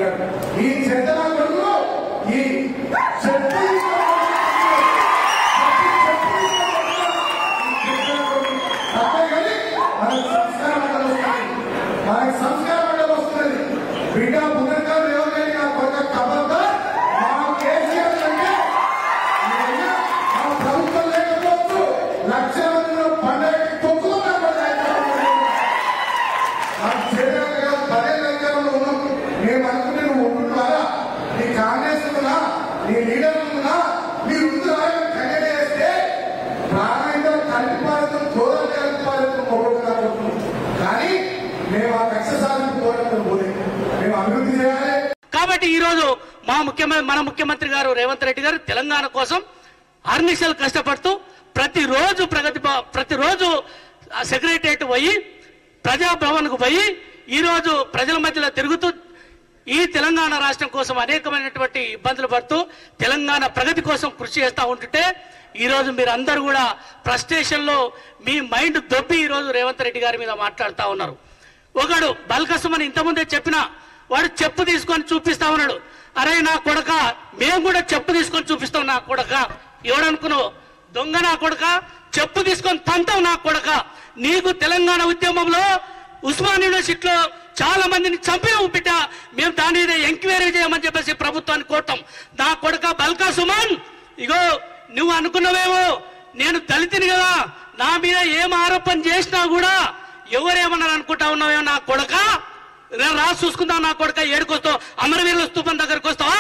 గారు ఈ చెత్త ఈ మనకి సంస్కారం అంటే వస్తుంది బిడ్డ పునర్కాలు రేవంత్ గారు కొత్త కబర్దా మా కేసీఆర్ అంటే మా ప్రభుత్వం లేకపోవచ్చు లక్షల మందిలో పండుగకి తొక్కుతున్నారు పదేళ్ళ అధికారంలో ఉన్నాం మేము అనుకుంటే నువ్వు ఉంటున్నారా నీ కాంగ్రెస్ ఉన్నా నీ లీడర్ ఉన్నా మీరు ఉంటున్నారా కన్యక చేస్తే ప్రాణాయితం కలిపాలతో దూరం కలిపాలతో మొదలుకుంటున్నాం కానీ మేము ఆ కక్ష సాధింపు పోరాటం పోలేదు మేము అభివృద్ధి చేయాలి. కాబట్టి ఈ రోజు మన ముఖ్యమంత్రి గారు రేవంత్ రెడ్డి గారు తెలంగాణ కోసం అర్నిశలు కష్టపడుతూ ప్రతిరోజు సెక్రటరియట్ పోయి ప్రజాభవన్ కు పోయి ఈ రోజు ప్రజల మధ్యలో తిరుగుతూ ఈ తెలంగాణ రాష్ట్రం కోసం అనేకమైనటువంటి ఇబ్బందులు పడుతూ తెలంగాణ ప్రగతి కోసం కృషి చేస్తూ ఉంటుంటే ఈ రోజు మీరు అందరూ కూడా ఫ్రస్ట్రేషన్ లో మీ మైండ్ దొబ్బి ఈ రోజు రేవంత్ రెడ్డి గారి మీద మాట్లాడుతూ ఉన్నారు. ఒకడు బల్కసుమని ఇంతకుముందే చెప్పిన వాడు చెప్పు తీసుకొని చూపిస్తా ఉన్నాడు. అరే నా కొడక మేము కూడా చెప్పు తీసుకొని చూపిస్తాం నా కొడక ఎవడనుకున్నావు దొంగ నా కొడక చెప్పు తీసుకొని తంతావు నా కొడక నీకు తెలంగాణ ఉద్యమంలో ఉస్మాన్ యూనివర్సిటీలో చాలా మందిని చంపినావు బిడ్డ మేము దాని మీద ఎంక్వైరీ చేయమని చెప్పేసి ప్రభుత్వాన్ని కోరటం నా కొడక బల్కా సుమన్ ఇగో నువ్వు అనుకున్నావేమో నేను దళితుని కదా నా మీద ఏం ఆరోపణ చేసినా కూడా ఎవరేమన్నారు అనుకుంటా ఉన్నావేమో నా కొడక రాసి చూసుకుందాం నా కొడక ఏడుకొస్తావు అమరవీరుల స్తూపం దగ్గరకు వస్తావా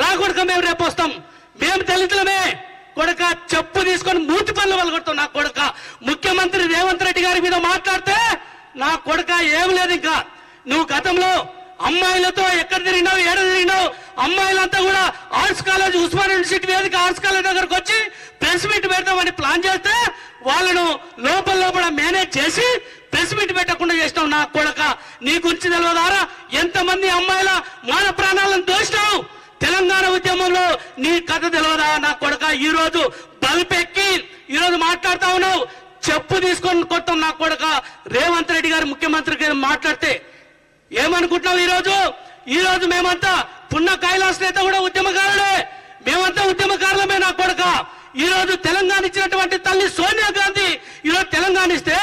రా కొడక మేము రేపు వస్తాం మేము దళితులమే కొడక చెప్పు తీసుకొని మూతి పనులు వలగొడతావు నా కొడక ముఖ్యమంత్రి రేవంత్ రెడ్డి గారి మీద మాట్లాడితే నా కొడక ఏం లేదు ఇంకా నువ్వు గతంలో అమ్మాయిలతో ఎక్కడ తిరిగినావు ఏడ తిరిగినావు అమ్మాయిలంతా కూడా ఆర్ట్స్ కాలేజ్ ఉస్మాన్ యూనివర్సిటీ వేదిక ఆర్ట్స్ కాలేజ్ దగ్గరకు వచ్చి ప్రెస్ మీట్ పెడతామని ప్లాన్ చేస్తే వాళ్ళను లోపల మేనేజ్ చేసి ప్రెస్ మీట్ పెట్టకుండా చేసినావు నా కొడక నీ గురించి తెలియదారా ఎంతమంది అమ్మాయిల మాన ప్రాణాలను దోసినావు తెలంగాణ ఉద్యమంలో నీ కథ తెలియదా నా కొడక ఈ రోజు బల్పెక్కి ఈ రోజు మాట్లాడుతా ఉన్నావు చెప్పు తీసుకొని కొట్టాం నా కొడక రేవంత్ రెడ్డి గారు ముఖ్యమంత్రి గారు మాట్లాడితే ఏమనుకుంటున్నావు ఈ రోజు మేమంతా పున్న కైలాస్ నేత కూడా ఉద్యమకారులే మేమంతా ఉద్యమకారులమే నా కొడక ఈ రోజు తెలంగాణ ఇచ్చినటువంటి తల్లి సోనియా గాంధీ ఈ రోజు తెలంగాణ ఇస్తే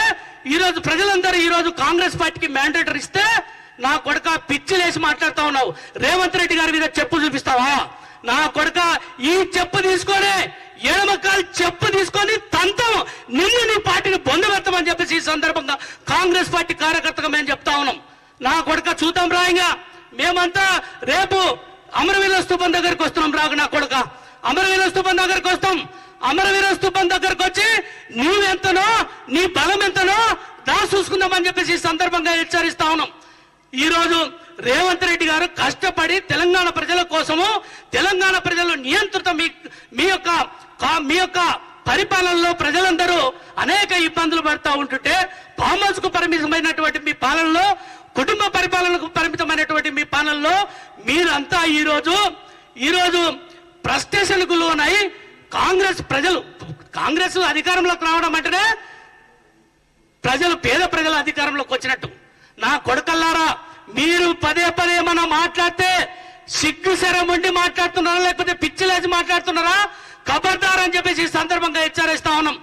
ఈ రోజు ప్రజలందరూ ఈ రోజు కాంగ్రెస్ పార్టీకి మ్యాండేటర్ ఇస్తే నా కొడక పిచ్చిలేసి మాట్లాడుతా ఉన్నావు రేవంత్ రెడ్డి గారి మీద చెప్పు చూపిస్తావా నా కొడక ఈ చెప్పు తీసుకొని ఎడమకాలు చెప్పు తీసుకొని తంతం నిన్ను నీ పార్టీని బొందబెడతామని చెప్పేసి ఈ సందర్భంగా కాంగ్రెస్ పార్టీ కార్యకర్తగా మేము చెప్తా ఉన్నాం నా కొడక చూద్దాం రాయంగా మేమంతా రేపు అమరవీరుల స్తూపం దగ్గరికి వస్తున్నాం రాక నా కొడక అమరవీరుల స్తూపం దగ్గరికి వస్తాం అమరవీరుల స్తూపం దగ్గరకు వచ్చి నువ్వెంతనో నీ బలం ఎంతనో దాచి చూసుకుందామని చెప్పేసి ఈ సందర్భంగా హెచ్చరిస్తా ఉన్నాం. ఈ రోజు రేవంత్ రెడ్డి గారు కష్టపడి తెలంగాణ ప్రజల కోసము తెలంగాణ ప్రజలు నియంత్రిత మీ యొక్క పరిపాలనలో ప్రజలందరూ అనేక ఇబ్బందులు పడుతూ ఉంటుంటే ఫామ్ హౌస్ కు పరిమితమైనటువంటి మీ పాలనలో కుటుంబ పరిపాలనకు పరిమితమైనటువంటి మీ పాలనలో మీరంతా ఈ రోజు ఫ్రస్ట్రేషన్కు లోనై కాంగ్రెస్ అధికారంలోకి రావడం అంటేనే పేద ప్రజల అధికారంలోకి వచ్చినట్టు నా కొడుకల్లారా మీరు పదే మనం మాట్లాడితే సిగ్గు శరం ఉండి మాట్లాడుతున్నారా లేకపోతే పిచ్చిలేసి మాట్లాడుతున్నారా ఖబర్దార్ అని చెప్పేసి ఈ సందర్భంగా హెచ్చరిస్తా ఉన్నాం.